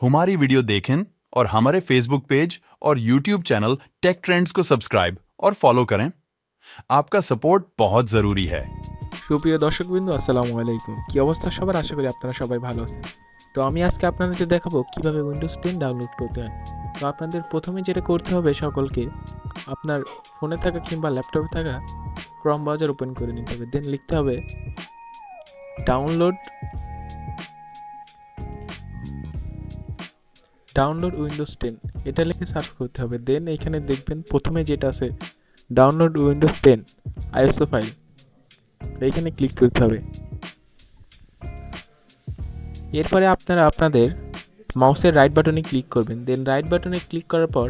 हमारी वीडियो देखें और हमारे फेसबुक पेज और यूट्यूब चैनल टेक ट्रेंड्स को सब्सक्राइब और फॉलो करें। आपका सपोर्ट बहुत ज़रूरी है। সুপ্রিয় দর্শকবৃন্দ, আসসালামু আলাইকুম। কি অবস্থা সবার? আশা করি আপনারা সবাই ভালো আছেন। তো আমি আজকে আপনাদেরকে দেখাবো কিভাবে উইন্ডোজ 10 ডাউনলোড করতে হয়। তো আপনাদের প্রথমে যেটা করতে হবে, সকলকে আপনার ফোনে থাকা কিংবা ল্যাপটপে থাকা ক্রম ব্রাউজার ওপেন করে নিতে হবে। দেন লিখতে হবে ডাউনলোড উইন্ডোজ 10, এটা লিখে সার্চ করতে হবে। দেন এখানে দেখবেন প্রথমে যেটা আছে ডাউনলোড উইন্ডোজ 10 আইএসও ফাইল, এইখানে ক্লিক করতে হবে। এরপরে আপনারা আপনাদের মাউসের রাইট বাটনে ক্লিক করবেন। দেন রাইট বাটনে ক্লিক করার পর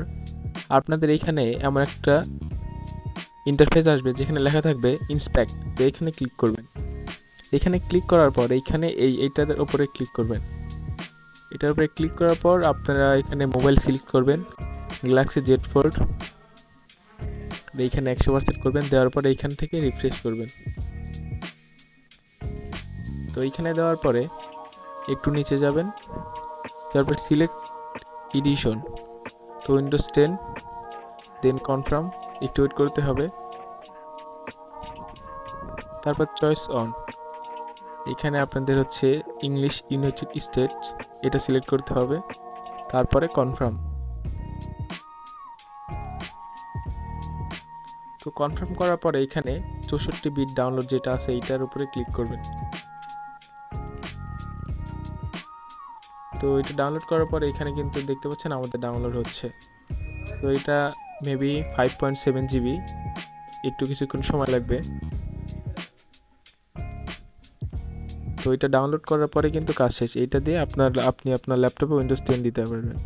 আপনাদের এখানে এমন একটা ইন্টারফেস আসবে যেখানে লেখা থাকবে ইন্সপেক্ট। তো এখানে ক্লিক করবেন। এখানে ক্লিক করার পর এইখানে এইটার উপরে ক্লিক করবেন। এটার উপরে ক্লিক করার পর আপনারা এখানে মোবাইল সিলেক্ট করবেন, গ্যালাক্সি জেড ফোল্ড, এইখানে 100% করবেন। দেওয়ার পরে এইখান থেকে রিফ্রেশ করবেন। তো এইখানে দেওয়ার পরে একটু নিচে যাবেন, তারপর সিলেক্ট এডিশন, তো উইন্ডোজ 10, দেন কনফার্ম, একটু ওয়েট করতে হবে। তারপর চয়েস অন, এখানে আপনাদের হচ্ছে ইংলিশ ইউনাইটেড স্টেটস, এটা সিলেক্ট করতে হবে। তারপরে কনফার্ম। তো কনফার্ম করার পরে এখানে 64 বিট ডাউনলোড যেটা আছে এইটার উপরে ক্লিক করবেন। তো এটা ডাউনলোড করার পরে এখানে কিন্তু দেখতে পাচ্ছেন আমাদের ডাউনলোড হচ্ছে। তো এটা মেবি 5.7 জিবি, একটু কিছুক্ষণ সময় লাগবে। তো এটা ডাউনলোড করার পরে কিন্তু কাজ শেষ। এটা দিয়ে আপনি আপনার ল্যাপটপে উইন্ডোজ 10 দিতে পারবেন।